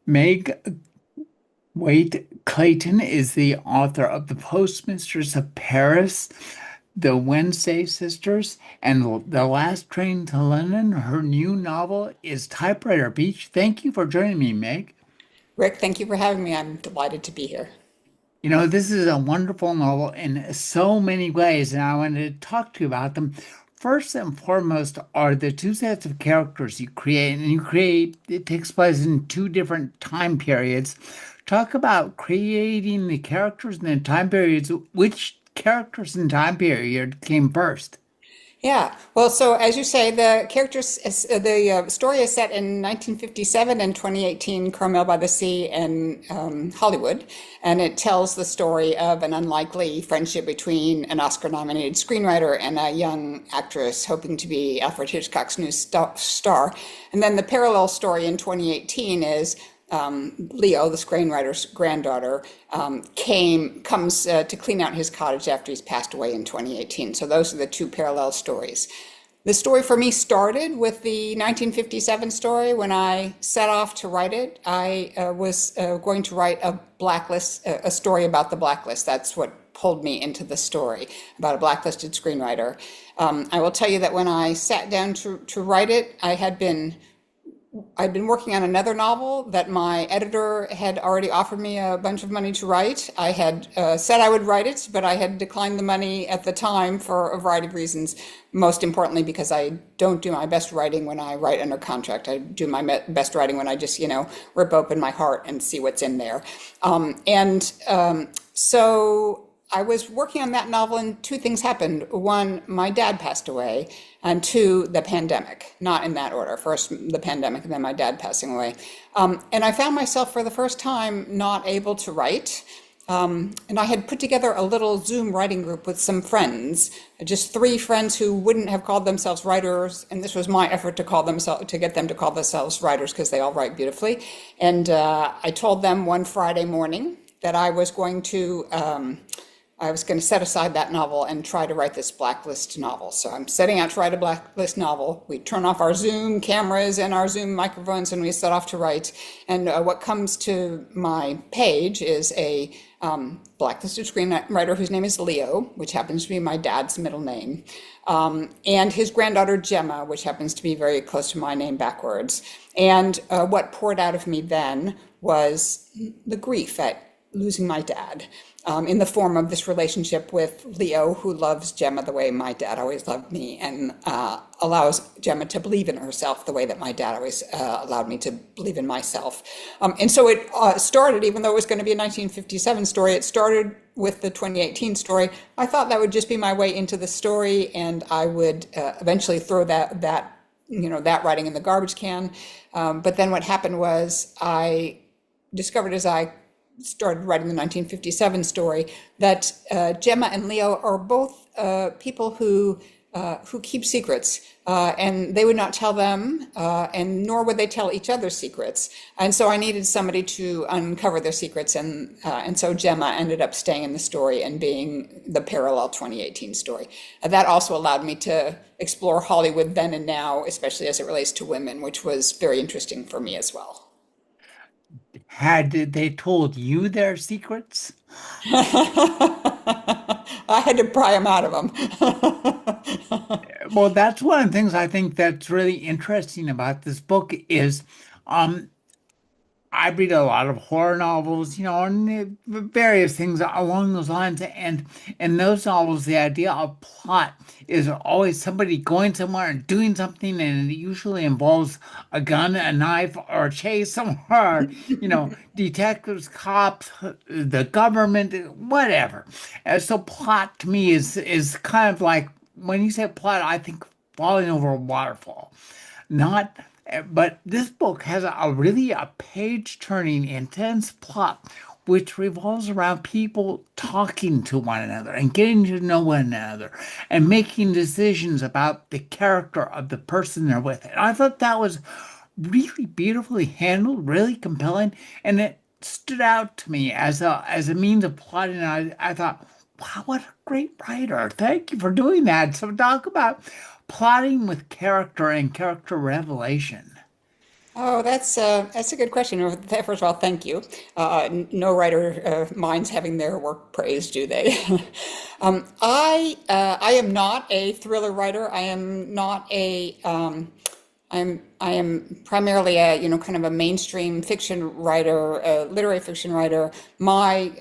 Meg Waite Clayton is the author of The Postmistress of Paris, The Wednesday Sisters, and The Last Train to London. Her new novel is Typewriter Beach. Thank you for joining me, Meg. Rick, thank you for having me. I'm delighted to be here. You know, this is a wonderful novel in so many ways, and I wanted to talk to you about them. First and foremost are the two sets of characters you create, and it takes place in two different time periods. Talk about creating the characters and the time periods. Which characters and time period came first? Yeah. Well, so as you say, the story is set in 1957 and 2018, Carmel by the Sea and Hollywood, and it tells the story of an unlikely friendship between an Oscar-nominated screenwriter and a young actress hoping to be Alfred Hitchcock's new star. And then the parallel story in 2018 is Leo, the screenwriter's granddaughter, comes to clean out his cottage after he's passed away in 2018. So those are the two parallel stories. The story for me started with the 1957 story. When I set off to write it, I was going to write a story about the blacklist. That's what pulled me into the story, about a blacklisted screenwriter. I will tell you that when I sat down to write it, I'd been working on another novel that my editor had already offered me a bunch of money to write. I had said I would write it, but I had declined the money at the time for a variety of reasons. Most importantly, because I don't do my best writing when I write under contract. I do my best writing when I just, rip open my heart and see what's in there. So I was working on that novel, and two things happened. One, my dad passed away, and two, the pandemic. Not in that order. First, the pandemic, and then my dad passing away. And I found myself for the first time not able to write. And I had put together a little Zoom writing group with some friends, just three friends who wouldn't have called themselves writers, and this was my effort to get them to call themselves writers because they all write beautifully. And I told them one Friday morning that I was going to set aside that novel and try to write this blacklist novel. So I'm setting out to write a blacklist novel. We turn off our Zoom cameras and our Zoom microphones and we set off to write. And what comes to my page is a blacklisted screenwriter whose name is Leo, which happens to be my dad's middle name, and his granddaughter Gemma, which happens to be very close to my name backwards. And what poured out of me then was the grief at losing my dad, in the form of this relationship with Leo, who loves Gemma the way my dad always loved me, and allows Gemma to believe in herself the way that my dad always allowed me to believe in myself. And so it started, even though it was going to be a 1957 story, it started with the 2018 story. I thought that would just be my way into the story, and I would eventually throw that writing in the garbage can. But then what happened was I discovered as I started writing the 1957 story that Gemma and Leo are both people who keep secrets, and they would not tell them, and nor would they tell each other secrets. And so I needed somebody to uncover their secrets, and so Gemma ended up staying in the story and being the parallel 2018 story. That also allowed me to explore Hollywood then and now, especially as it relates to women, which was very interesting for me as well. Had they told you their secrets? I had to pry them out of them. Well, that's one of the things I think that's really interesting about this book is um, I read a lot of horror novels, and various things along those lines. And in those novels, the idea of plot is always somebody going somewhere and doing something, and it usually involves a gun, a knife, or a chase somewhere, detectives, cops, the government, whatever. And so plot to me is kind of like when you say plot, I think falling over a waterfall. Not, but this book has a page-turning, intense plot, which revolves around people talking to one another and getting to know one another and making decisions about the character of the person they're with. And I thought that was really beautifully handled, really compelling, and it stood out to me as a means of plotting. I thought, wow, what a great writer. Thank you for doing that. So talk about plotting with character and character revelation. Oh, that's a good question. First of all, thank you. No writer minds having their work praised, do they? I am not a thriller writer. I am not a I am primarily a kind of a mainstream fiction writer, a literary fiction writer. My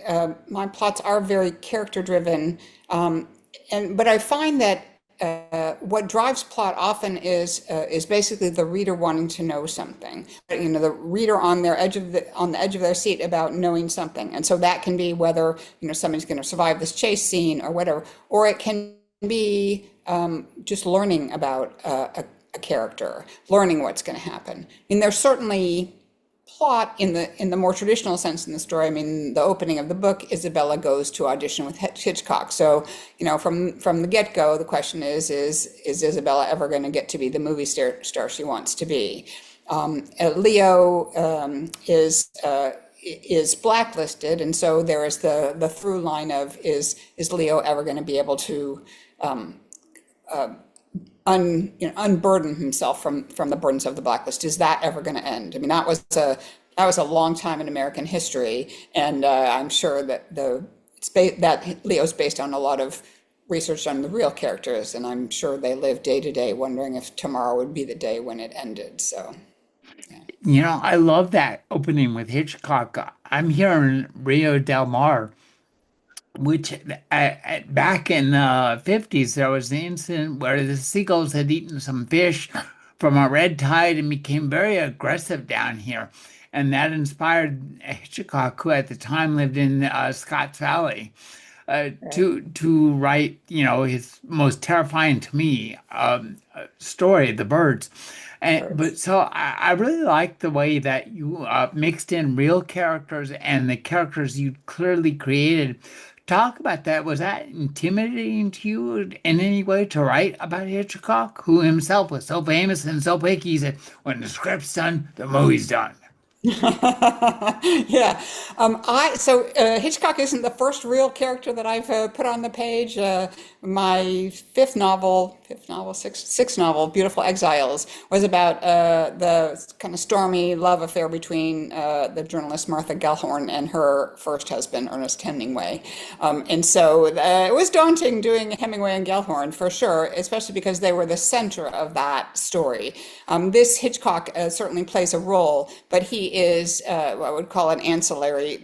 plots are very character driven, and but I find that what drives plot often is basically the reader wanting to know something. The reader on on the edge of their seat about knowing something, and so that can be whether somebody's going to survive this chase scene or whatever, or it can be just learning about a character, learning what's going to happen. I mean, there's certainly plot in the more traditional sense in the story. I mean, the opening of the book, Isabella goes to audition with Hitchcock. So, from the get-go, the question is Isabella ever going to get to be the movie star she wants to be? Leo is blacklisted, and so there is the through line of is Leo ever going to be able to unburden himself from the burdens of the blacklist? Is that ever going to end? I mean, that was a long time in American history, and I'm sure that that Leo's based on a lot of research on the real characters, and I'm sure they live day to day, wondering if tomorrow would be the day when it ended. So, yeah. I love that opening with Hitchcock. I'm here in Rio del Mar, which back in the 50s, there was the incident where the seagulls had eaten some fish from a red tide and became very aggressive down here. And that inspired Hitchcock, who at the time lived in Scotts Valley, Right. to write, his most terrifying to me story, The Birds. But Birds. so I really like the way that you mixed in real characters and the characters you clearly created. Talk about that. Was that intimidating to you in any way to write about Hitchcock, who himself was so famous and so picky? He said, when the script's done, the movie's done. Yeah. I so Hitchcock isn't the first real character that I've put on the page. My sixth novel, Beautiful Exiles, was about the kind of stormy love affair between the journalist Martha Gellhorn and her first husband, Ernest Hemingway. And so it was daunting doing Hemingway and Gellhorn for sure, especially because they were the center of that story. This Hitchcock certainly plays a role, but he is what I would call an ancillary.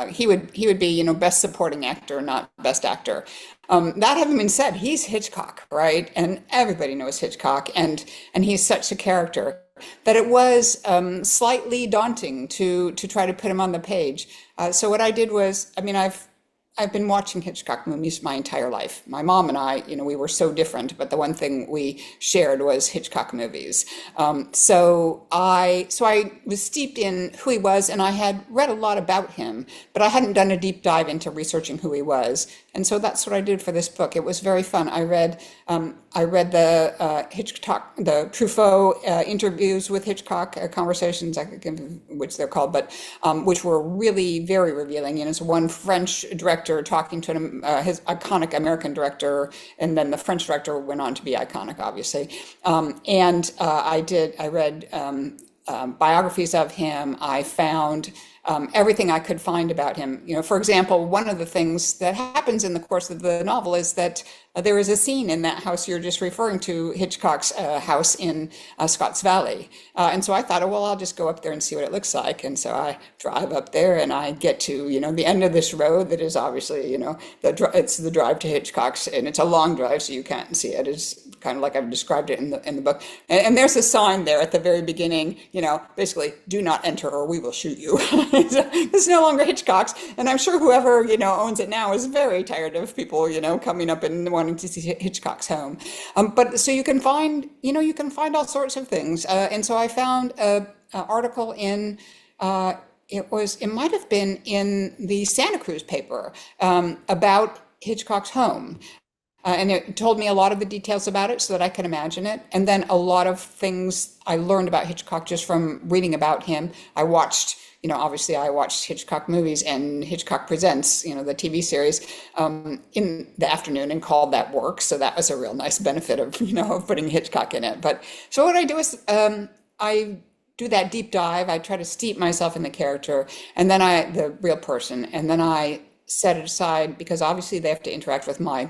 He would be best supporting actor, not best actor. That having been said, he's Hitchcock, right? And everybody knows Hitchcock, and he's such a character that it was slightly daunting to try to put him on the page. So what I did was, I mean, I've been watching Hitchcock movies my entire life. My mom and I, we were so different, but the one thing we shared was Hitchcock movies. So I was steeped in who he was, and I had read a lot about him, but I hadn't done a deep dive into researching who he was. And so that's what I did for this book. It was very fun. I read the Hitchcock, the Truffaut interviews with Hitchcock, conversations, I can't remember which they're called, but which were really very revealing. It's one French director talking to his iconic American director, and then the French director went on to be iconic, obviously. I read biographies of him. I found everything I could find about him. For example, one of the things that happens in the course of the novel is that there is a scene in that house you're just referring to, Hitchcock's house in Scotts Valley. And so I thought, oh, well, I'll just go up there and see what it looks like. And so I drive up there and I get to, the end of this road that is obviously, it's the drive to Hitchcock's, and it's a long drive, so you can't see it. It's kind of like I've described it in the book. And there's a sign there at the very beginning, basically, do not enter or we will shoot you. It's no longer Hitchcock's. And I'm sure whoever, owns it now is very tired of people, coming up and wanting to see Hitchcock's home. But so you can find, all sorts of things. And so I found an article in, it might have been in the Santa Cruz paper about Hitchcock's home. And it told me a lot of the details about it so that I could imagine it. And then a lot of things I learned about Hitchcock just from reading about him. I watched, obviously I watched Hitchcock movies and Hitchcock Presents, the TV series, in the afternoon and called that work. So that was a real nice benefit of, of putting Hitchcock in it. But so what I do is I do that deep dive. I try to steep myself in the character, and then the real person, and then I set it aside because obviously they have to interact with my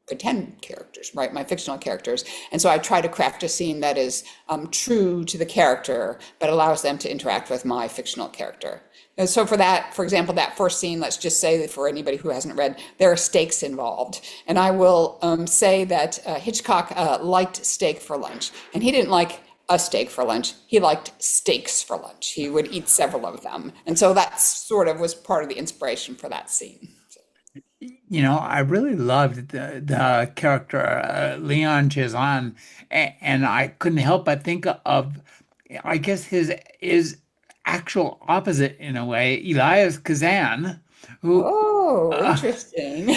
pretend characters, right? My fictional characters. And so I try to craft a scene that is true to the character, but allows them to interact with my fictional character. And so for that, for example, that first scene, let's just say that for anybody who hasn't read, there are stakes involved. And I will say that Hitchcock liked steak for lunch. And he didn't like a steak for lunch. He liked steaks for lunch. He would eat several of them. And so that sort of was part of the inspiration for that scene. I really loved the character Leon Chazan, and I couldn't help but think of, I guess his actual opposite in a way, Elias Kazan, who Oh, uh, interesting.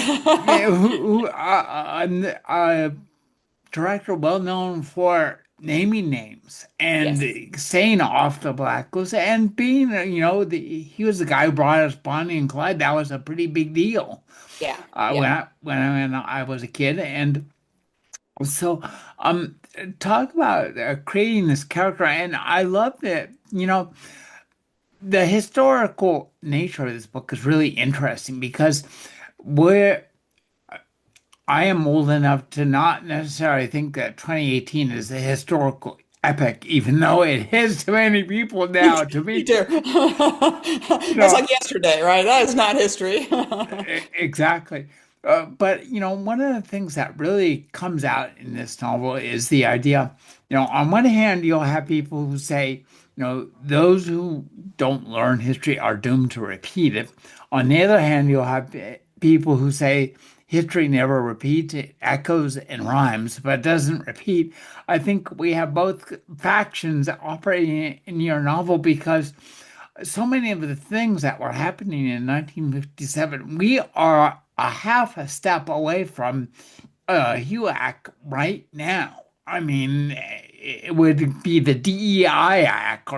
yeah, a director well known for naming names and Yes. staying off the blacklist and being, he was the guy who brought us Bonnie and Clyde. That was a pretty big deal Yeah. Yeah. when I was a kid. And so, talk about creating this character. And I love that, the historical nature of this book is really interesting because we're I am old enough to not necessarily think that 2018 is a historical epic, even though it is to many people now. To Me me, too. you That's know, like yesterday, right? That is not history. exactly. But one of the things that really comes out in this novel is the idea, on one hand, you'll have people who say, those who don't learn history are doomed to repeat it. On the other hand, you'll have people who say history never repeats, it echoes and rhymes, but doesn't repeat. I think we have both factions operating in your novel because so many of the things that were happening in 1957, we are a half a step away from HUAC right now. I mean, it would be the DEI Act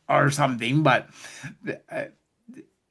or something, but uh,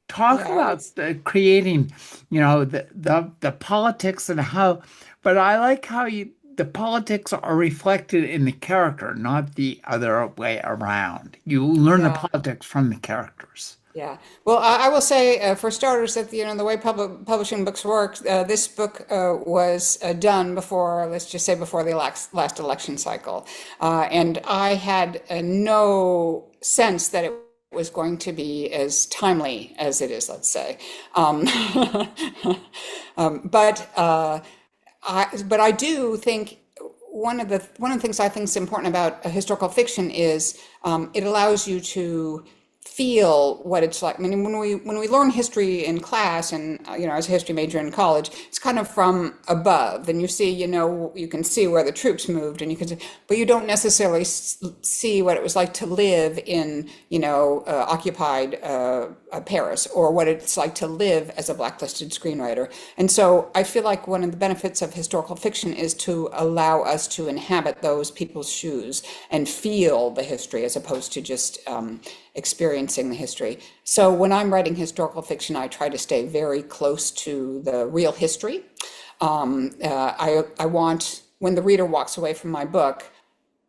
talk Yeah, about creating, the politics and how, but I like how the politics are reflected in the character, not the other way around. You learn the yeah, politics from the characters. yeah. Well, I will say, for starters, that the way publishing books work, this book was done before, let's just say, before the last election cycle, and I had no sense that it was going to be as timely as it is, let's say. Um, but I do think one of the things I think is important about historical fiction is it allows you to feel what it's like. I mean, when we learn history in class, and as a history major in college, it's kind of from above, and you see, you can see where the troops moved, and but you don't necessarily see what it was like to live in, occupied Paris, or what it's like to live as a blacklisted screenwriter. And so I feel like one of the benefits of historical fiction is to allow us to inhabit those people's shoes and feel the history as opposed to just experiencing the history. So when I'm writing historical fiction, I try to stay very close to the real history. I want, when the reader walks away from my book,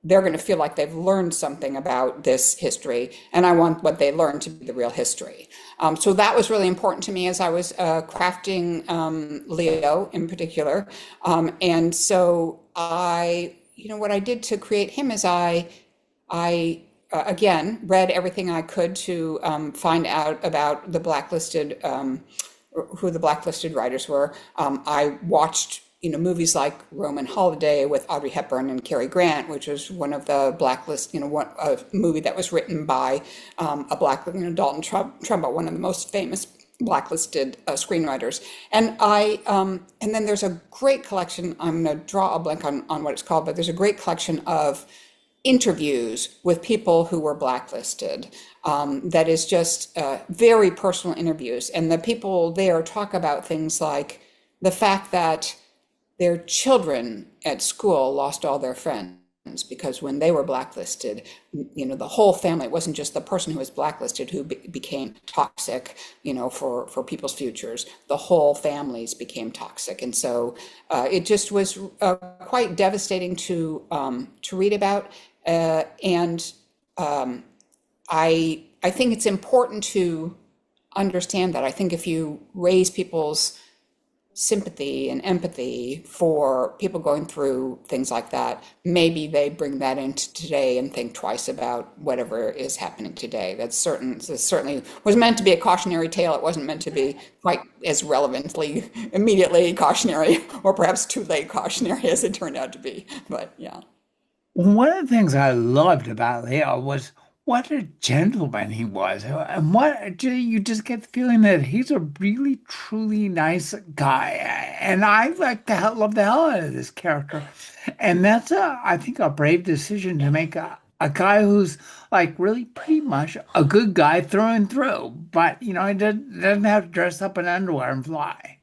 they're going to feel like they've learned something about this history, and I want what they learned to be the real history. So that was really important to me as I was crafting Leo in particular. And so what I did to create him is I again read everything I could to find out about the blacklisted, who the blacklisted writers were. I watched movies like Roman Holiday with Audrey Hepburn and Cary Grant, which was one of the blacklist, a movie that was written by a black, Dalton Trumbo, one of the most famous blacklisted screenwriters. And and then there's a great collection. I'm going to draw a blank on what it's called, but there's a great collection of interviews with people who were blacklisted. That is just very personal interviews, and the people there talk about things like the fact that their children at school lost all their friends because when they were blacklisted, the whole family, it wasn't just the person who was blacklisted who became toxic, for people's futures. The whole families became toxic. And so it just was quite devastating to read about. And I think it's important to understand that. I think if you raise people's sympathy and empathy for people going through things like that, maybe they bring that into today and think twice about whatever is happening today. That certainly was meant to be a cautionary tale. It wasn't meant to be quite as relevantly immediately cautionary, or perhaps too late cautionary as it turned out to be. But yeah. One of the things I loved about Leo was what a gentleman he was. And you just get the feeling that he's a really, truly nice guy. And I love the hell out of this character. And that's, I think, a brave decision to make a guy who's like really pretty much a good guy through and through. But, he doesn't have to dress up in underwear and fly.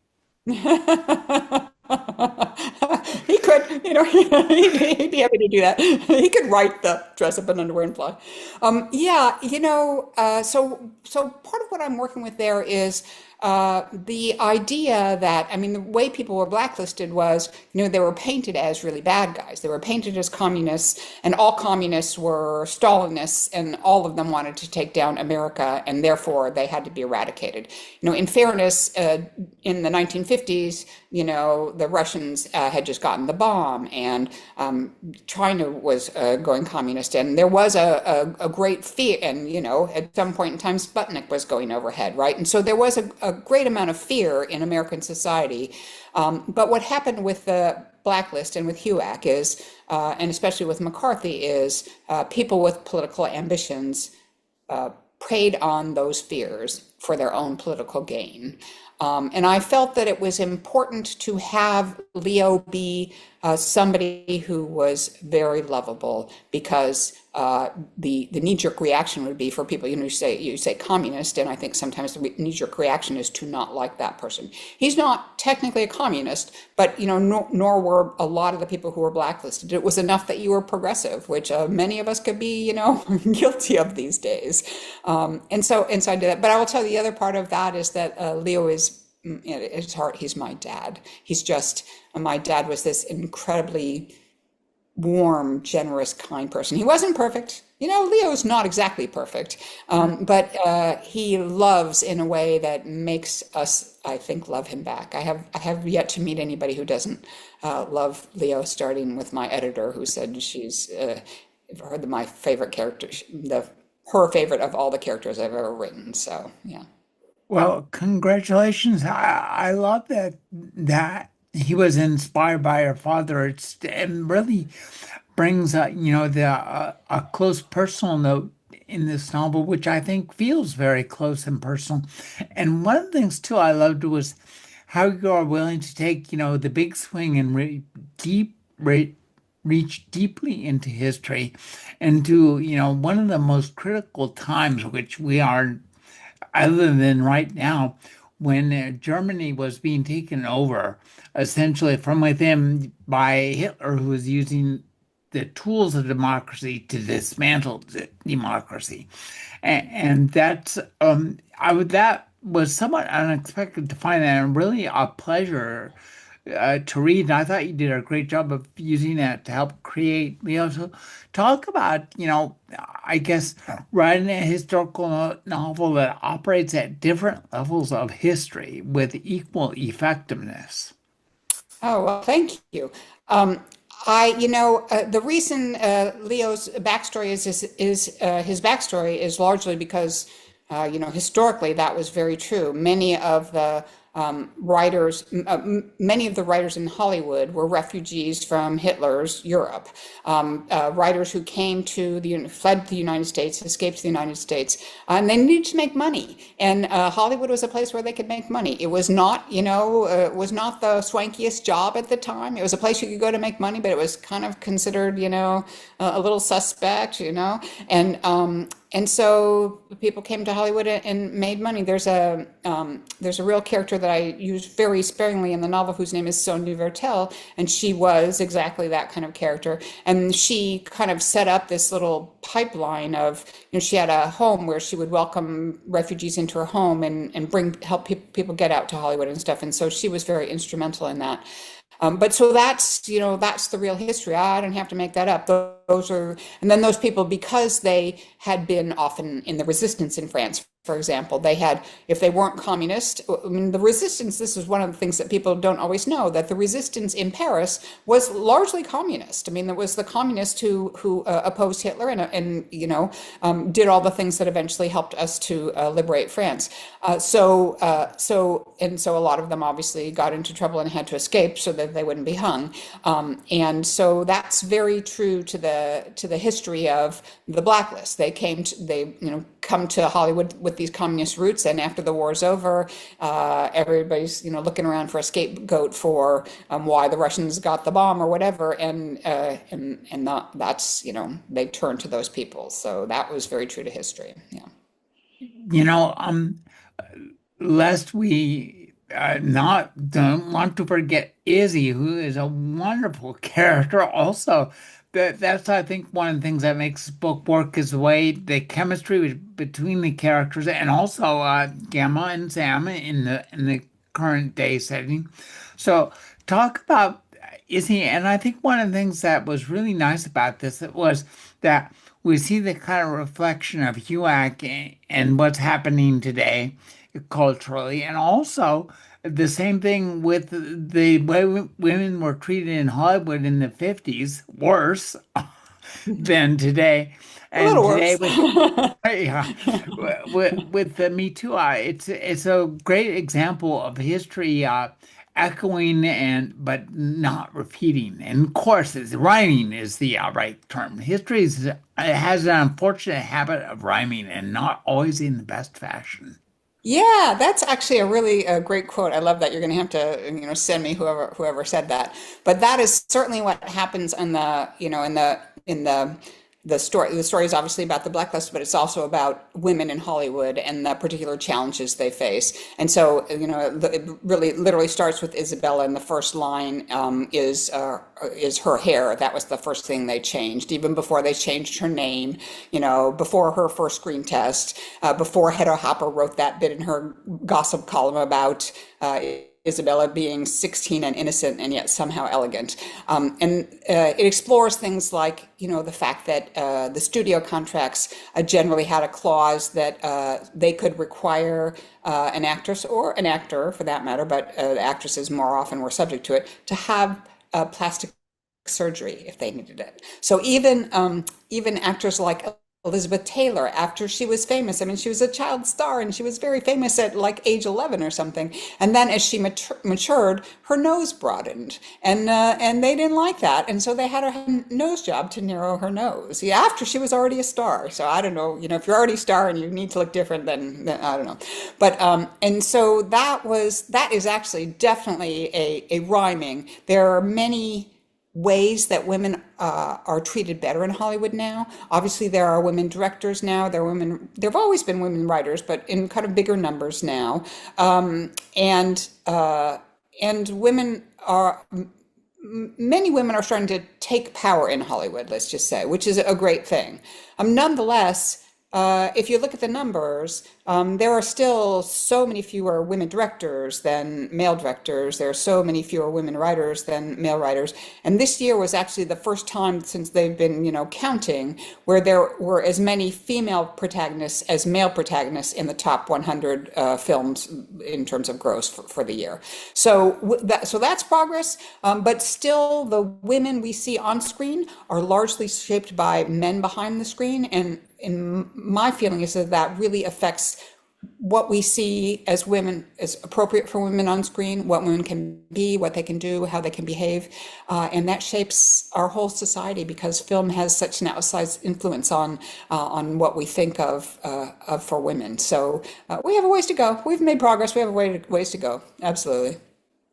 He could, he'd be happy to do that. He could write the dress up in underwear and fly. Yeah, so part of what I'm working with there is the idea that, I mean, the way people were blacklisted was, they were painted as really bad guys. They were painted as communists, and all communists were Stalinists, and all of them wanted to take down America, and therefore they had to be eradicated. In fairness, in the 1950s, the Russians had just gotten the bomb, and China was going communist, and there was a great fear, and at some point in time, Sputnik was going overhead, right? And so there was a great amount of fear in American society. But what happened with the blacklist and with HUAC is, and especially with McCarthy, is people with political ambitions preyed on those fears for their own political gain. And I felt that it was important to have Leo be somebody who was very lovable, because the knee-jerk reaction would be for people, you say communist, and I think sometimes the knee-jerk reaction is to not like that person. He's not technically a communist, but nor were a lot of the people who were blacklisted. It was enough that you were progressive, which many of us could be, guilty of these days. And so I did that. But I will tell you, the other part of that is that Leo is, at his heart, he's my dad. He's just, my dad was this incredibly warm, generous, kind person. He wasn't perfect. Leo's not exactly perfect, but he loves in a way that makes us, I think, love him back. I have yet to meet anybody who doesn't love Leo, starting with my editor, who said she's my favorite character, her favorite of all the characters I've ever written. So yeah. Well, congratulations. I love that he was inspired by her father. It really brings a close personal note in this novel, which I think feels very close and personal. And one of the things too I loved was how you are willing to take, the big swing and reach deeply into history, and to, one of the most critical times which we are, other than right now, when Germany was being taken over essentially from within by Hitler, who was using the tools of democracy to dismantle democracy. And that's, that was somewhat unexpected to find that, and really a pleasure to read. And I thought you did a great job of using that to help create. So talk about, I guess, writing a historical novel that operates at different levels of history with equal effectiveness. Oh, well, thank you. The reason Leo's backstory is his backstory is largely because, historically that was very true. Many of the writers in Hollywood were refugees from Hitler's Europe. Writers who fled to the United States, escaped to the United States, and they needed to make money. And Hollywood was a place where they could make money. It was not, it was not the swankiest job at the time. It was a place you could go to make money, but it was kind of considered, a little suspect, and so people came to Hollywood and made money. There's a real character that I use very sparingly in the novel, whose name is Sonia Vertel, and she was exactly that kind of character. And she kind of set up this little pipeline of, she had a home where she would welcome refugees into her home and help people get out to Hollywood and stuff. And so she was very instrumental in that. But so that's, that's the real history. I don't have to make that up. Those are, and then those people, because they had been often in the resistance in France, for example, they had, if they weren't communist, I mean, the resistance, this is one of the things that people don't always know, that the resistance in Paris was largely communist. I mean, there was the communists who opposed Hitler and did all the things that eventually helped us to liberate France. So a lot of them obviously got into trouble and had to escape so that they wouldn't be hung. And so that's very true to the history of the blacklist. They come to Hollywood with these communist roots, and after the war's over, everybody's looking around for a scapegoat for why the Russians got the bomb or whatever, that's they turn to those people. So that was very true to history. Yeah. You know, lest we not don't want to forget Izzy, who is a wonderful character. Also, that's I think one of the things that makes this book work is the way the chemistry between the characters, and also Gamma and Sam in the current day setting. So, talk about Izzy, and I think one of the things that was really nice about this was that we see the kind of reflection of HUAC and what's happening today culturally, and also the same thing with the way women were treated in Hollywood in the 50s, worse than today. A little And today worse. with yeah, with the Me Too, it's a great example of history echoing and but not repeating. And of course, rhyming is the right term. History it has an unfortunate habit of rhyming and not always in the best fashion. Yeah, that's actually a really great quote. I love that. You're going to have to, send me whoever said that. But that is certainly what happens in the story. The story is obviously about the blacklist, but it's also about women in Hollywood and the particular challenges they face. And so, it really literally starts with Isabella, and the first line is her hair. That was the first thing they changed, even before they changed her name. Before her first screen test, before Hedda Hopper wrote that bit in her gossip column about Isabella being 16 and innocent and yet somehow elegant. And it explores things like, the fact that the studio contracts generally had a clause that they could require an actress or an actor, for that matter, but actresses more often were subject to it, to have plastic surgery if they needed it. So even actors like Elizabeth Taylor, after she was famous. I mean, she was a child star and she was very famous at like age 11 or something. And then as she matured, her nose broadened, and they didn't like that. And so they had her have a nose job to narrow her nose. Yeah, after she was already a star. So I don't know, if you're already a star and you need to look different, then I don't know. But and so that is actually definitely a rhyming. There are many ways that women are treated better in Hollywood now. Obviously, there are women directors now. There have always been women writers, but in kind of bigger numbers now. And women are many women are starting to take power in Hollywood, let's just say, which is a great thing. Nonetheless, if you look at the numbers, there are still so many fewer women directors than male directors. There are so many fewer women writers than male writers. And this year was actually the first time since they've been, counting, where there were as many female protagonists as male protagonists in the top 100 films in terms of gross for the year. So that's progress. But still, the women we see on screen are largely shaped by men behind the screen. And in my feeling is that really affects what we see as women as appropriate for women on screen, what women can be, what they can do, how they can behave, and that shapes our whole society because film has such an outsized influence on what we think of for women. So we have a ways to go. We've made progress. We have a ways to go. Absolutely.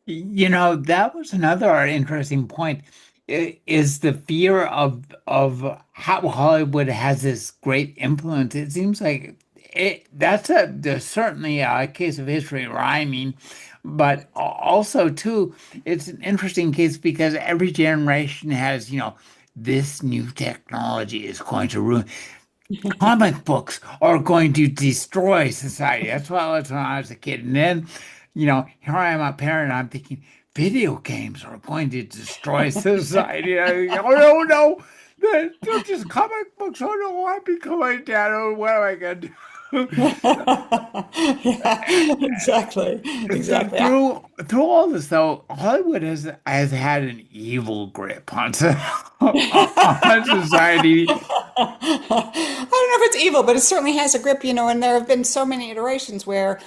That was another interesting point, is the fear of how Hollywood has this great influence. It seems like there's certainly a case of history rhyming, but also too, it's an interesting case because every generation has, this new technology is going to ruin comic books are going to destroy society. That's what I was when I was a kid. And then, here I am a parent, I'm thinking video games are going to destroy society. Oh no, no, they're just comic books. Oh no, I'm becoming dad. Oh, what am I gonna do? Yeah, exactly. So Exactly. through all this though, Hollywood has had an evil grip on on society. I don't know if it's evil, but it certainly has a grip, and there have been so many iterations where,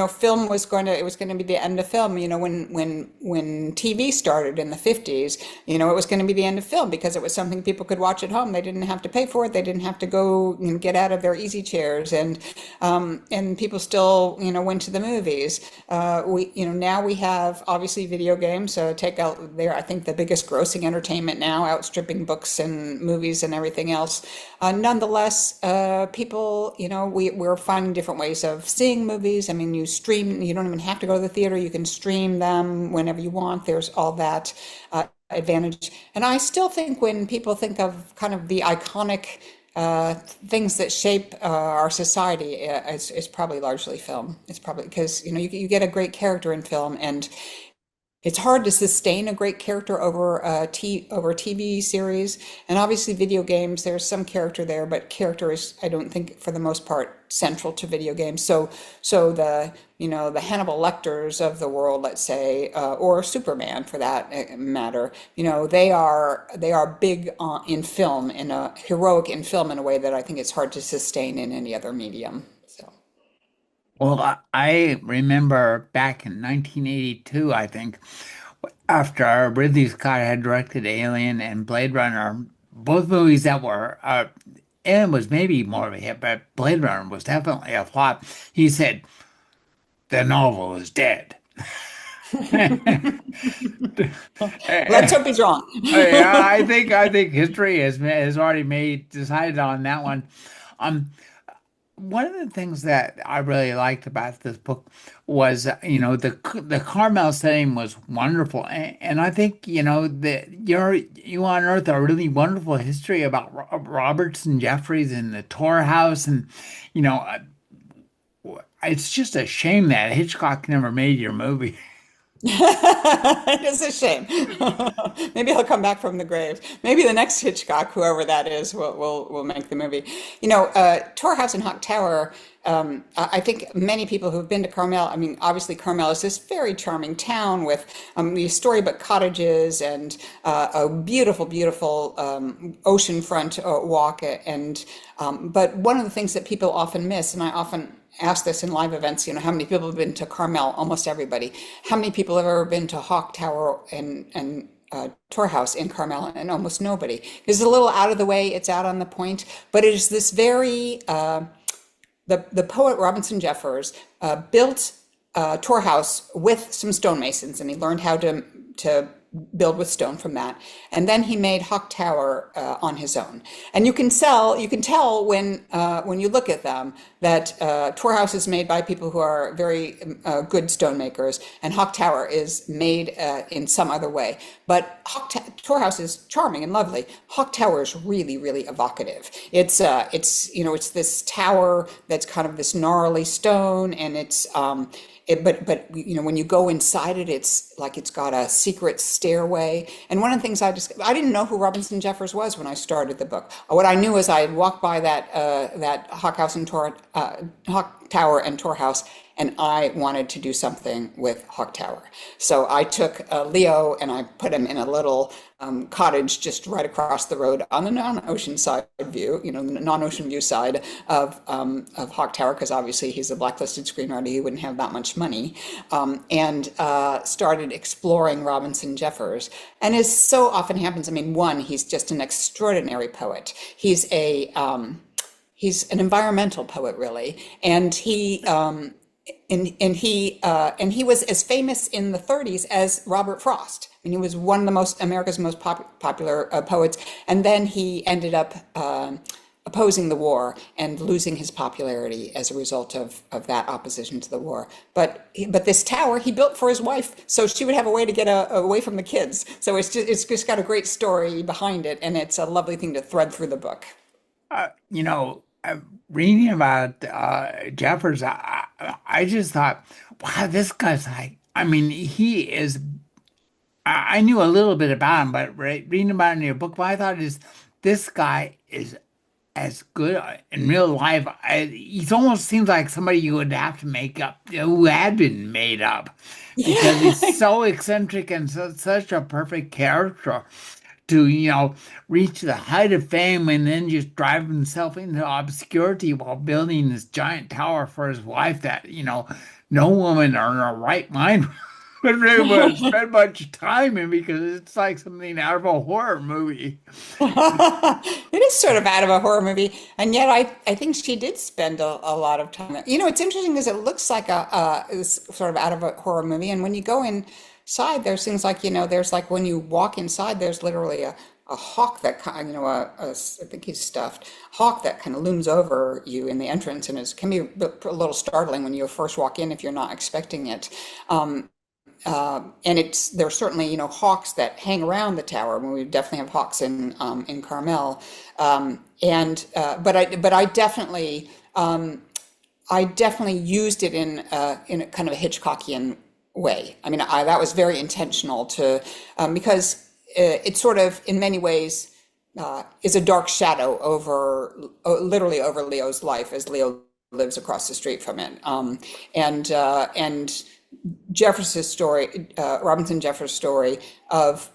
film it was going to be the end of film, when TV started in the 50s, it was going to be the end of film because it was something people could watch at home. They didn't have to pay for it. They didn't have to go and get out of their easy chairs, and people still, went to the movies. Now we have obviously video games. So take out there, I think the biggest grossing entertainment now, outstripping books and movies and everything else. Nonetheless, people, we're finding different ways of seeing movies. I mean, you stream, you don't even have to go to the theater. You can stream them whenever you want. There's all that advantage. And I still think when people think of kind of the iconic things that shape our society, it's probably largely film. It's probably because, you get a great character in film, and it's hard to sustain a great character over a TV series, and obviously video games. There's some character there, but character is, I don't think, for the most part, central to video games. So the Hannibal Lecters of the world, let's say, or Superman for that matter, they are big in film, in a heroic in film in a way that I think it's hard to sustain in any other medium. So. Well, I remember back in 1982, I think, after Ridley Scott had directed Alien and Blade Runner, both movies that were, Alien was maybe more of a hit, but Blade Runner was definitely a flop. He said, the novel is dead. Let's hope he's wrong. Yeah, I think history has already decided on that one. Um, One of the things that I really liked about this book was, the Carmel setting was wonderful, and I think, that you unearth a really wonderful history about Roberts and Jeffries and the Tor House, and you know, uh, it's just a shame that Hitchcock never made your movie. It's a shame. Maybe he'll come back from the grave. Maybe the next Hitchcock, whoever that is, will make the movie. Tor House and Hawk Tower. I think many people who've been to Carmel. I mean, obviously Carmel is this very charming town with these storybook cottages and a beautiful, beautiful oceanfront walk. And but one of the things that people often miss, and I often ask this in live events, how many people have been to Carmel? Almost everybody. How many people have ever been to Hawk Tower and Tor House in Carmel? And almost nobody. It's a little out of the way. It's out on the point, but it is this very the poet Robinson Jeffers built Tor House with some stonemasons, and he learned how to build with stone from that. And then he made Hawk Tower on his own. And you can tell when you look at them that Tor House is made by people who are very good stonemakers, and Hawk Tower is made in some other way. But Tor House is charming and lovely. Hawk Tower is really, really evocative. It's this tower that's kind of this gnarly stone, and but when you go inside it, it's like it's got a secret stairway. And one of the things I didn't know who Robinson Jeffers was when I started the book. What I knew is I had walked by that Hawk Tower and Tor House, and I wanted to do something with Hawk Tower. So I took Leo and I put him in a little cottage just right across the road on the non-ocean side view, the non-ocean view side of Hawk Tower, because obviously he's a blacklisted screenwriter. He wouldn't have that much money, and started exploring Robinson Jeffers. And as so often happens, I mean, one, he's just an extraordinary poet. He's an environmental poet, really, and he was as famous in the 30s as Robert Frost. I mean, he was one of the America's most popular poets, and then he ended up opposing the war and losing his popularity as a result of that opposition to the war. But this tower he built for his wife, so she would have a way to get away from the kids. So it's just got a great story behind it, and it's a lovely thing to thread through the book. Reading about Jeffers, I just thought, wow, this guy's like, I mean, he is I knew a little bit about him, but reading about it in your book, what I thought is this guy is as good in real life. He almost seems like somebody you would have to make up, who had been made up, because he's Yeah. so eccentric and such a perfect character to, reach the height of fame and then just drive himself into obscurity while building this giant tower for his wife that, no woman or in her right mind would really want to spend much time in because it's like something out of a horror movie. It is sort of out of a horror movie, and yet I think she did spend a lot of time. You know, it's interesting because it looks like it's sort of out of a horror movie, and when you go inside, there's things like, there's like when you walk inside, there's literally a hawk that kind, I think he's stuffed hawk that kind of looms over you in the entrance, and it can be a little startling when you first walk in if you're not expecting it. And there's certainly, hawks that hang around the tower. I mean, we definitely have hawks in Carmel. But I definitely used it in a kind of a Hitchcockian way. I mean, that was very intentional because it sort of, in many ways, is a dark shadow literally over Leo's life as Leo lives across the street from it. And Jeffers' story, Robinson Jeffers' story of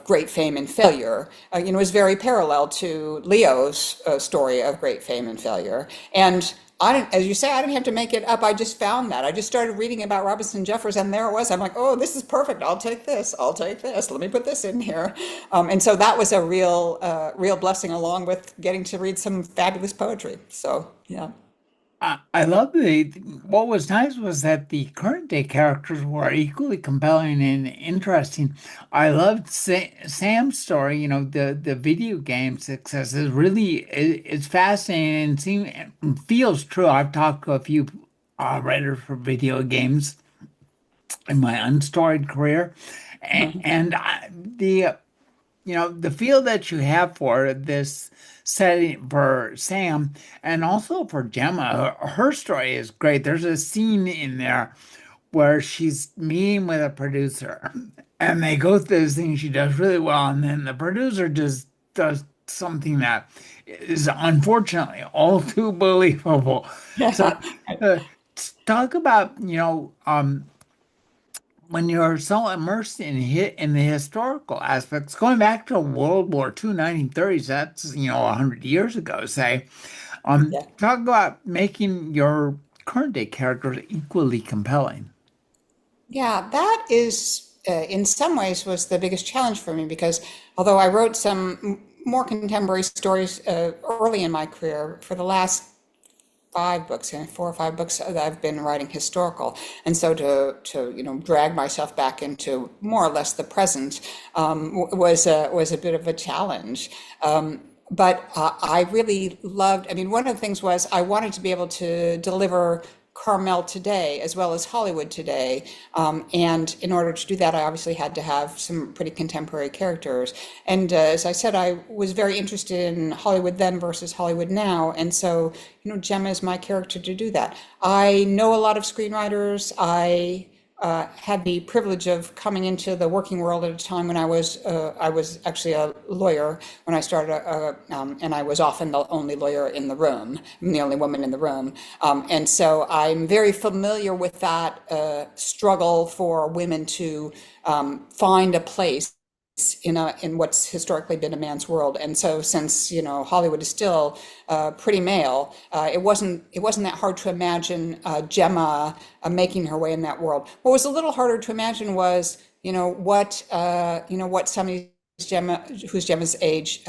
great fame and failure, is very parallel to Leo's story of great fame and failure. And I didn't, as you say, I didn't have to make it up. I just found that. I just started reading about Robinson Jeffers, and there it was. I'm like, oh, this is perfect. I'll take this. I'll take this. Let me put this in here. And so that was a real blessing, along with getting to read some fabulous poetry. So yeah. I love what was nice was that the current day characters were equally compelling and interesting. I loved Sam's story, the video game success is really, it's fascinating and feels true. I've talked to a few writers for video games in my unstoried career, and the feel that you have for this setting for Sam and also for Gemma, her story is great. There's a scene in there where she's meeting with a producer and they go through this thing she does really well, and then the producer just does something that is unfortunately all too believable. So, uh, talk about, when you're so immersed in the historical aspects, going back to World War II, 1930s, that's 100 years ago, say. Yeah. Talk about making your current day characters equally compelling. Yeah, that is, in some ways, was the biggest challenge for me because although I wrote some more contemporary stories early in my career, for the last 5 books, 4 or 5 books that I've been writing historical, and so to drag myself back into more or less the present was a bit of a challenge. But I really loved. I mean, one of the things was I wanted to be able to deliver Carmel today as well as Hollywood today. And in order to do that, I obviously had to have some pretty contemporary characters. And as I said, I was very interested in Hollywood then versus Hollywood now. And so, Gemma is my character to do that. I know a lot of screenwriters. I had the privilege of coming into the working world at a time when I was actually a lawyer when I started, and I was often the only lawyer in the room, I'm the only woman in the room, and so I'm very familiar with that struggle for women to find a place in what's historically been a man's world. And so since Hollywood is still pretty male, it wasn't that hard to imagine Gemma making her way in that world. What was a little harder to imagine was what somebody's Gemma's age,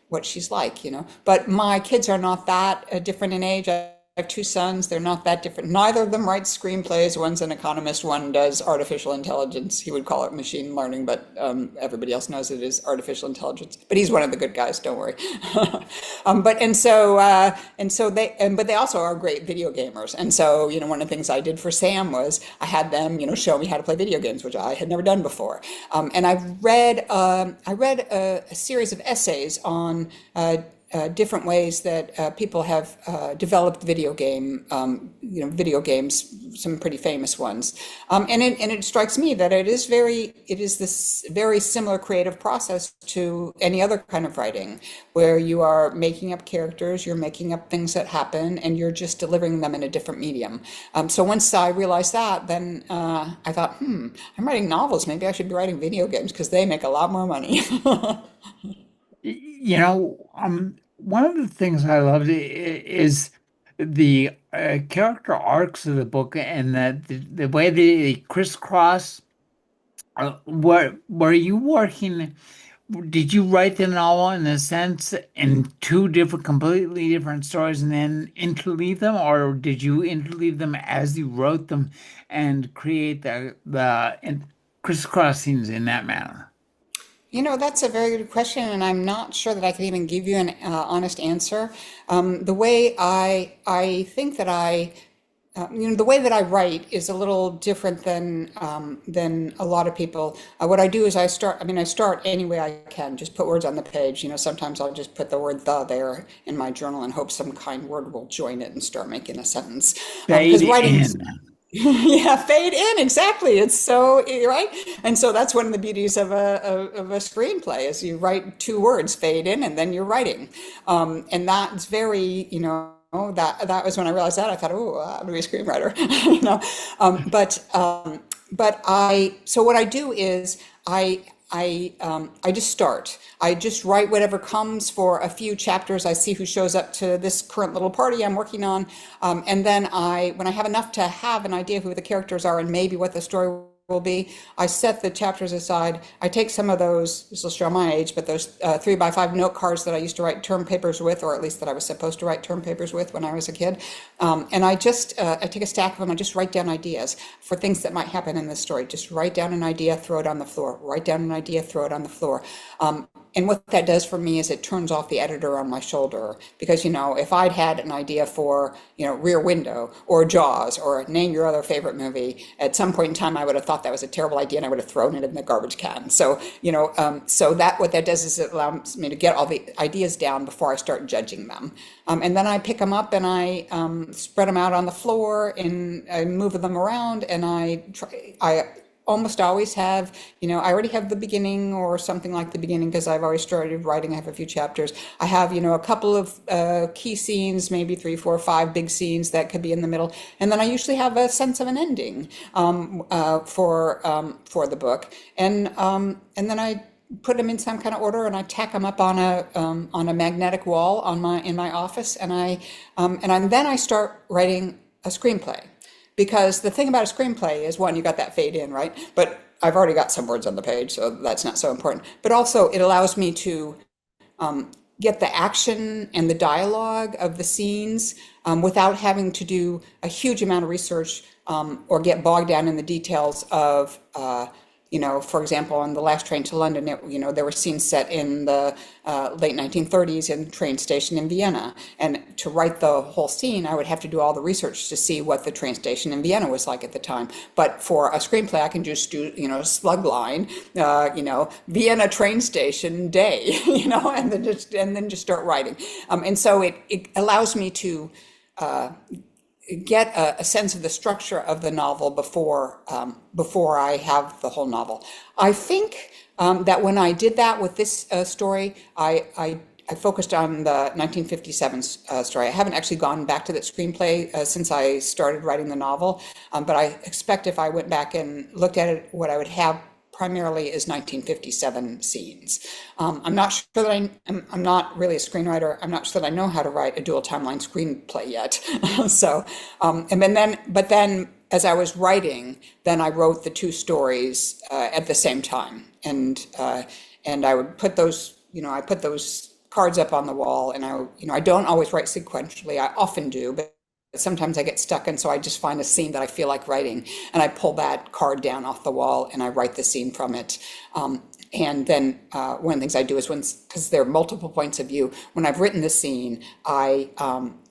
what she's like. But my kids are not that different in age. I have 2 sons. They're not that different. Neither of them writes screenplays. One's an economist. One does artificial intelligence. He would call it machine learning, but everybody else knows it is artificial intelligence. But he's one of the good guys. Don't worry. But they also are great video gamers. And so one of the things I did for Sam was I had them show me how to play video games, which I had never done before. And I read a series of essays on different ways that people have developed video games, some pretty famous ones, and it strikes me that it is this very similar creative process to any other kind of writing, where you are making up characters, you're making up things that happen, and you're just delivering them in a different medium. So once I realized that, then I thought, I'm writing novels. Maybe I should be writing video games because they make a lot more money. One of the things I loved is the character arcs of the book and the way they crisscross. Were you working? Did you write the novel in a sense in two different, completely different stories and then interleave them, or did you interleave them as you wrote them and create the crisscrossings in that manner? That's a very good question, and I'm not sure that I can even give you an honest answer. The way I think that the way that I write is a little different than a lot of people. What I do is I start. I mean, I start any way I can. Just put words on the page. Sometimes I'll just put the word "the" there in my journal and hope some kind word will join it and start making a sentence. Fade Because writing, in. yeah, fade in, exactly. It's so right, and so that's one of the beauties of a screenplay is you write two words, fade in, and then you're writing, and that's very that was when I realized that I thought, oh, I'm gonna be a screenwriter, but so what I do is I just start. I just write whatever comes for a few chapters. I see who shows up to this current little party I'm working on. And then when I have enough to have an idea of who the characters are and maybe what the story will be, I set the chapters aside. I take some of those, this will show my age, but those 3x5 note cards that I used to write term papers with, or at least that I was supposed to write term papers with when I was a kid. And I take a stack of them. I just write down ideas for things that might happen in this story. Just write down an idea, throw it on the floor. Write down an idea, throw it on the floor. And what that does for me is it turns off the editor on my shoulder. Because, if I'd had an idea for, Rear Window or Jaws or name your other favorite movie, at some point in time I would have thought that was a terrible idea and I would have thrown it in the garbage can. So, so that what that does is it allows me to get all the ideas down before I start judging them. And then I pick them up and I spread them out on the floor and I move them around and I almost always have, I already have the beginning or something like the beginning because I've already started writing. I have a few chapters. I have, a couple of key scenes, maybe 3, 4, 5 big scenes that could be in the middle. And then I usually have a sense of an ending for the book. And then I put them in some kind of order and I tack them up on a magnetic wall in my office. And then I start writing a screenplay. Because the thing about a screenplay is, one, you got that fade in, right? But I've already got some words on the page, so that's not so important. But also, it allows me to get the action and the dialogue of the scenes without having to do a huge amount of research or get bogged down in the details of for example, on The Last Train to London, there were scenes set in the late 1930s in a train station in Vienna. And to write the whole scene, I would have to do all the research to see what the train station in Vienna was like at the time. But for a screenplay, I can just do, slug line, Vienna train station day, and then just start writing. And so it allows me to get a sense of the structure of the novel before I have the whole novel. I think that when I did that with this story, I focused on the 1957 story. I haven't actually gone back to that screenplay since I started writing the novel, but I expect if I went back and looked at it, what I would have primarily is 1957 scenes. I'm not sure that I'm not really a screenwriter. I'm not sure that I know how to write a dual timeline screenplay yet. So, but then as I was writing, then I wrote the two stories at the same time, and I would put those, I put those cards up on the wall, and I don't always write sequentially. I often do, but sometimes I get stuck, and so I just find a scene that I feel like writing, and I pull that card down off the wall, and I write the scene from it. And then one of the things I do is because there are multiple points of view, when I've written the scene, I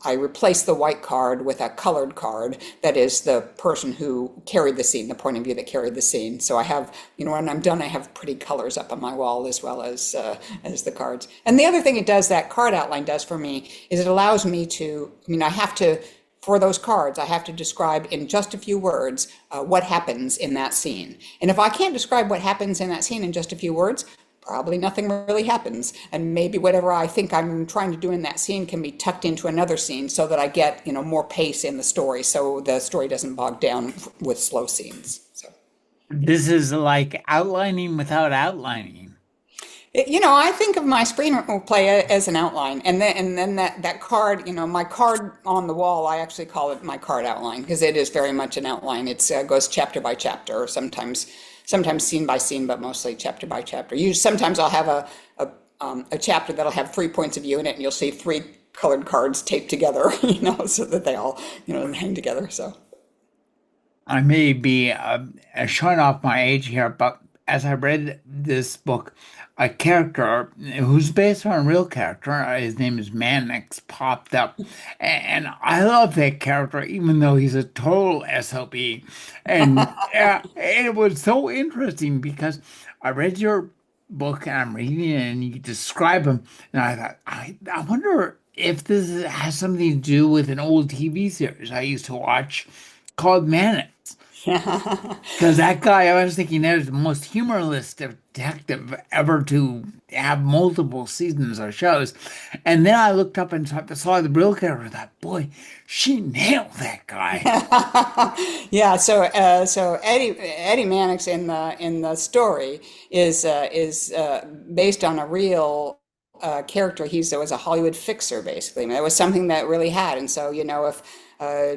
replace the white card with a colored card that is the person who carried the scene, the point of view that carried the scene. So I have, when I'm done, I have pretty colors up on my wall as well as the cards. And the other thing it does, that card outline does for me, is it allows me to, I have to, for those cards, I have to describe in just a few words what happens in that scene. And if I can't describe what happens in that scene in just a few words, probably nothing really happens. And maybe whatever I think I'm trying to do in that scene can be tucked into another scene so that I get, more pace in the story, so the story doesn't bog down with slow scenes. So. This is like outlining without outlining. I think of my screenplay as an outline, and then that card, my card on the wall, I actually call it my card outline because it is very much an outline. It goes chapter by chapter, or sometimes scene by scene, but mostly chapter by chapter. Sometimes I'll have a chapter that'll have 3 points of view in it, and you'll see 3 colored cards taped together, so that they all, hang together. So. I may be showing off my age here, but as I read this book, a character who's based on a real character, his name is Mannix, popped up. And I love that character, even though he's a total SOB. And it was so interesting because I read your book and I'm reading it and you describe him. And I thought, I wonder if this has something to do with an old TV series I used to watch called Mannix. Yeah. Because that guy, I was thinking, that is the most humorless detective ever to have multiple seasons or shows. And then I looked up and saw the real character. I thought, boy, she nailed that guy. Yeah, so Eddie Mannix in the story is based on a real character. He was a Hollywood fixer, basically. It was something that really had. And so, if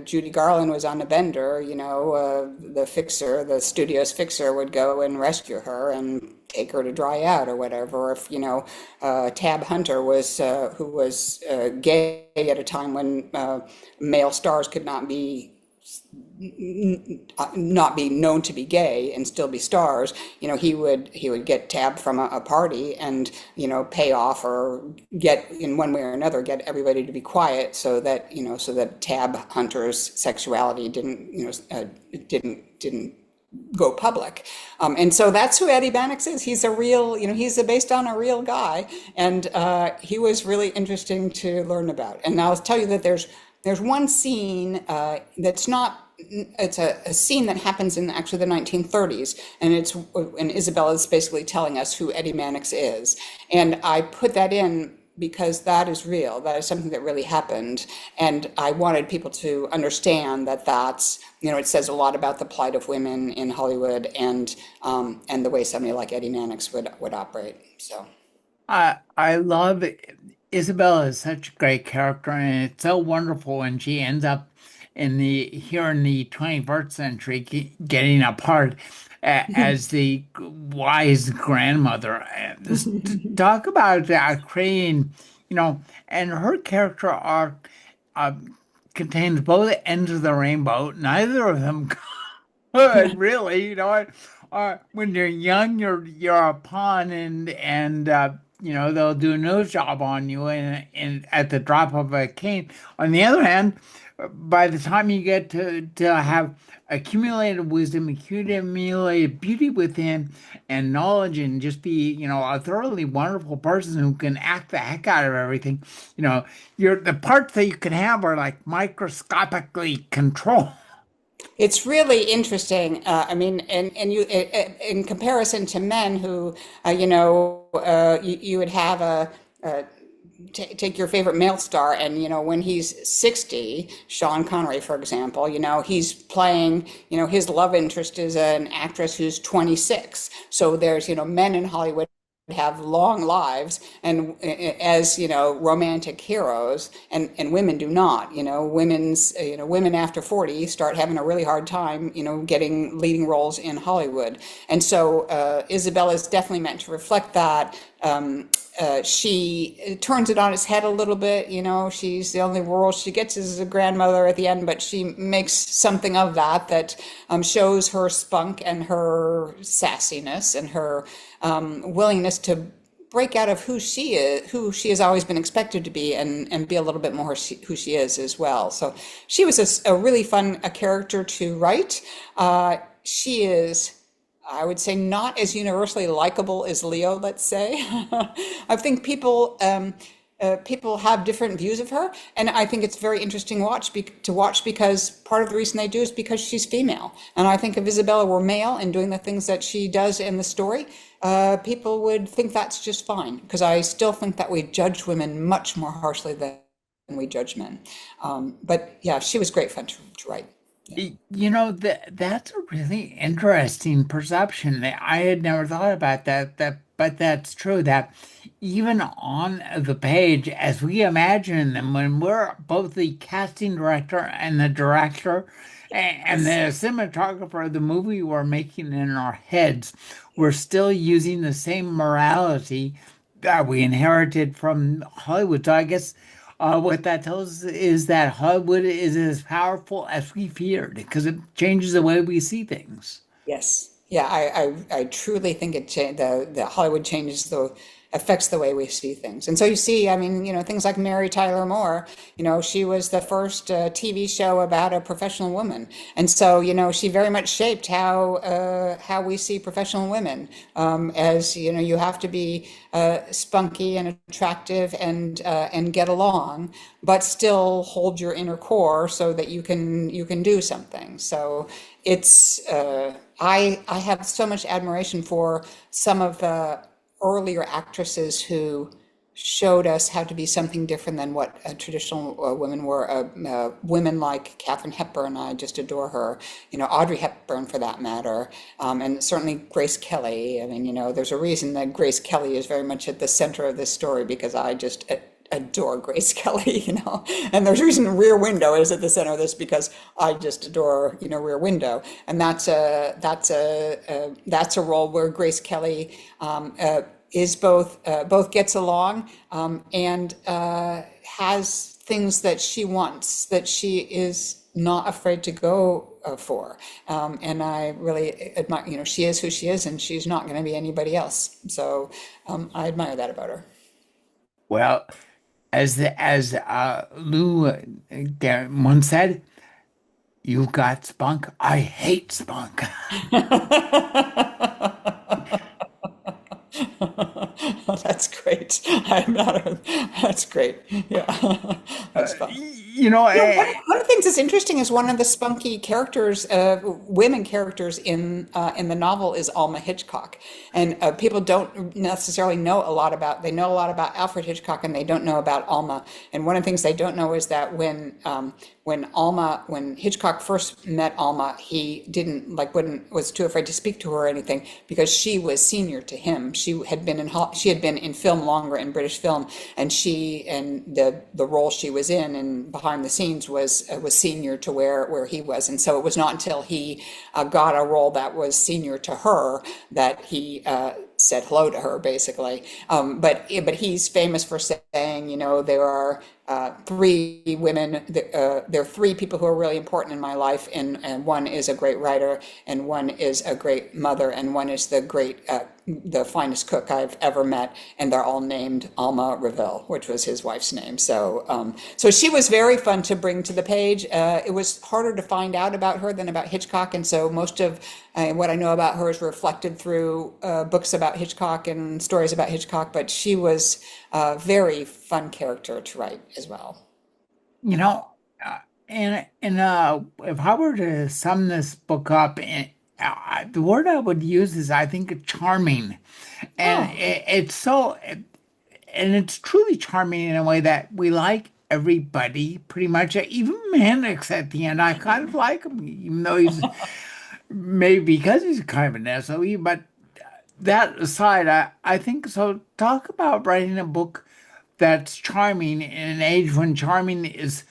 Judy Garland was on a bender, the studio's fixer would go and rescue her and take her to dry out or whatever. Or if, Tab Hunter who was gay at a time when male stars could not be known to be gay and still be stars, he would get Tab from a party and, pay off or get, in one way or another, get everybody to be quiet so that, Tab Hunter's sexuality didn't go public. And so that's who Eddie Mannix is. He's a real, he's based on a real guy. And he was really interesting to learn about. And I'll tell you that there's one scene that's not, it's a scene that happens in actually the 1930s, and Isabella is basically telling us who Eddie Mannix is. And I put that in because that is real. That is something that really happened. And I wanted people to understand that that's, it says a lot about the plight of women in Hollywood and the way somebody like Eddie Mannix would operate. So. I love Isabella is such a great character, and it's so wonderful when she ends up here in the 21st century getting a part as the wise grandmother. Talk about creating, and her character arc contains both ends of the rainbow. Neither of them good, really. When you're young, you're a pawn, and they'll do a nose job on you, and at the drop of a cane. On the other hand, by the time you get to have accumulated wisdom, accumulated beauty within, and knowledge, and just be a thoroughly wonderful person who can act the heck out of everything, the parts that you can have are like microscopically controlled. It's really interesting. And you, in comparison to men who, you would have take your favorite male star, and when he's 60, Sean Connery, for example, he's playing, his love interest is an actress who's 26. So there's, men in Hollywood have long lives and as romantic heroes, and women do not. Women after 40 start having a really hard time getting leading roles in Hollywood. And so Isabella is definitely meant to reflect that she turns it on its head a little bit. You know, she's the only role she gets is a grandmother at the end, but she makes something of that shows her spunk and her sassiness and her willingness to break out of who she has always been expected to be, and be a little bit more who she is as well. So she was a really fun character to write. She is, I would say, not as universally likable as Leo, let's say. I think people have different views of her, and I think it's very interesting to watch because part of the reason they do is because she's female. And I think if Isabella were male and doing the things that she does in the story, people would think that's just fine. Because I still think that we judge women much more harshly than we judge men. But yeah, she was great fun to write. Yeah. You know, that's a really interesting perception. I had never thought about that, but that's true that even on the page, as we imagine them, when we're both the casting director and the director and the cinematographer of the movie we're making in our heads, we're still using the same morality that we inherited from Hollywood. So I guess what that tells us is that Hollywood is as powerful as we feared because it changes the way we see things. Yes. Yeah, I truly think the Hollywood changes affects the way we see things. And so you see, I mean, you know, things like Mary Tyler Moore, you know, she was the first TV show about a professional woman. And so, you know, she very much shaped how we see professional women. As, you know, you have to be spunky and attractive and get along, but still hold your inner core so that you can do something. So it's I have so much admiration for some of the earlier actresses who showed us how to be something different than what traditional women were. Women like Katharine Hepburn, I just adore her. You know, Audrey Hepburn for that matter, and certainly Grace Kelly. I mean, you know, there's a reason that Grace Kelly is very much at the center of this story because I just adore Grace Kelly, you know, and there's a reason Rear Window is at the center of this because I just adore, you know, Rear Window, and that's a role where Grace Kelly is both gets along and has things that she wants that she is not afraid to go for, and I really admire, you know, she is who she is, and she's not going to be anybody else. So I admire that about her. Well, as Lou once said, "You've got spunk. I hate spunk." That's great. I'm not. That's great. Yeah, that's fun. You know, You know, one of the things that's interesting is one of the spunky characters, women characters in the novel is Alma Hitchcock, and people don't necessarily know a lot about. They know a lot about Alfred Hitchcock, and they don't know about Alma. And one of the things they don't know is that when Hitchcock first met Alma, he didn't like wouldn't was too afraid to speak to her or anything because she was senior to him. She had been in film longer, in British film, and the role she was in and behind the scenes was senior to where he was. And so it was not until he got a role that was senior to her that he said hello to her, basically. But he's famous for saying, you know, there are three women. There are three people who are really important in my life, and one is a great writer, and one is a great mother, and one is the finest cook I've ever met, and they're all named Alma Reville, which was his wife's name. So she was very fun to bring to the page. It was harder to find out about her than about Hitchcock, and so most of what I know about her is reflected through books about Hitchcock and stories about Hitchcock. But she was a very fun character to write as well. you know, if I were to sum this book up, the word I would use is I think charming, and Oh, it's truly charming in a way that we like everybody pretty much, even Mannix at the end. I kind of like him, even though he's maybe because he's kind of an SOE, but that aside, I think so. Talk about writing a book that's charming in an age when charming is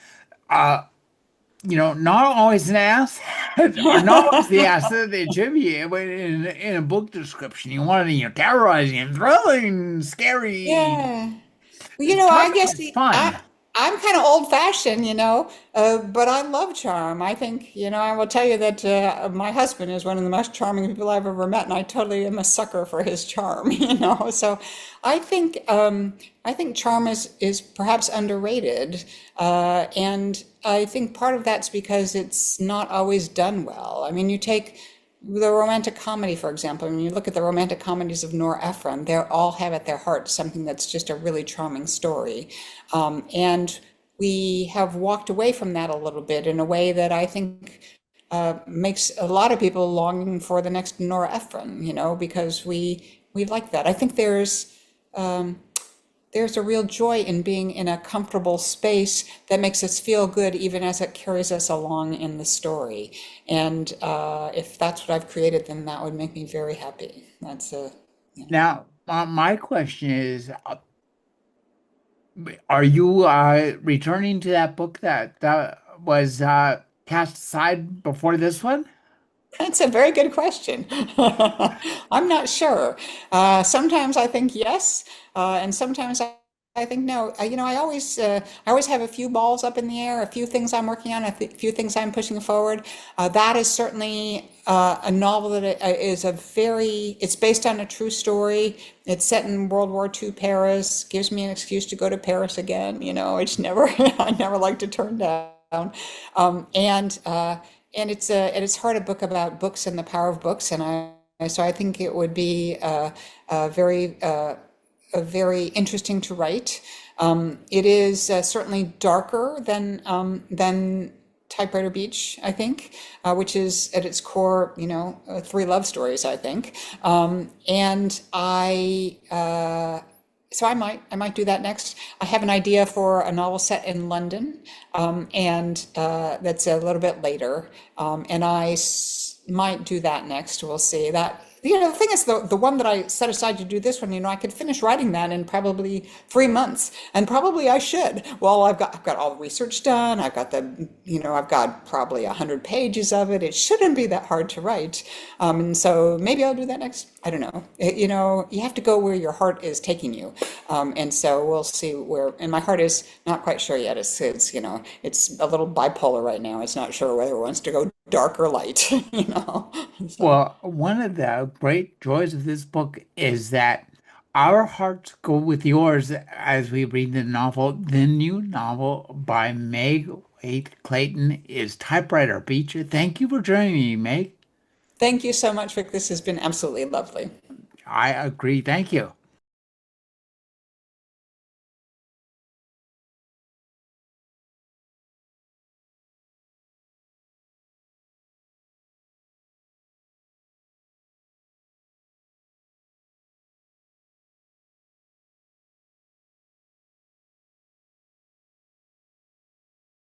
not always an ass, or not always the ass that they should be, but in a book description, you want it, terrorizing and thrilling, scary. Yeah. Well, I Charming guess is fun. I'm kind of old fashioned, but I love charm. I think, I will tell you that my husband is one of the most charming people I've ever met, and I totally am a sucker for his charm, So I think charm is perhaps underrated, and I think part of that's because it's not always done well. I mean, you take the romantic comedy, for example, when you look at the romantic comedies of Nora Ephron, they all have at their heart something that's just a really charming story. And we have walked away from that a little bit in a way that I think makes a lot of people longing for the next Nora Ephron, because we like that. I think there's a real joy in being in a comfortable space that makes us feel good, even as it carries us along in the story. And if that's what I've created, then that would make me very happy. That's a, Now, my question is, are you returning to that book that was cast aside before this one? That's a very good question. I'm not sure. Sometimes I think yes, and sometimes I think no. I always have a few balls up in the air, a few things I'm working on, few things I'm pushing forward. That is certainly a novel that it's based on a true story. It's set in World War II Paris, gives me an excuse to go to Paris again. It's never, I never like to turn down. And it's at its heart a book about books and the power of books, and so I think it would be a very interesting to write. It is certainly darker than Typewriter Beach, I think, which is at its core, three love stories, I think. And so I might do that next. I have an idea for a novel set in London, and that's a little bit later, and might do that next. We'll see. That the thing is, the one that I set aside to do this one, I could finish writing that in probably 3 months, and probably I should. Well, I've got all the research done. I've got probably 100 pages of it. It shouldn't be that hard to write, and so maybe I'll do that next. I don't know. You have to go where your heart is taking you, and so we'll see where. And my heart is not quite sure yet. It's a little bipolar right now. It's not sure whether it wants to go dark or light. So. Well, one of the great joys of this book is that our hearts go with yours as we read the novel. The new novel by Meg Waite Clayton is Typewriter Beach. Thank you for joining me, Meg. Thank you so much, Rick. This has been absolutely lovely. I agree. Thank you.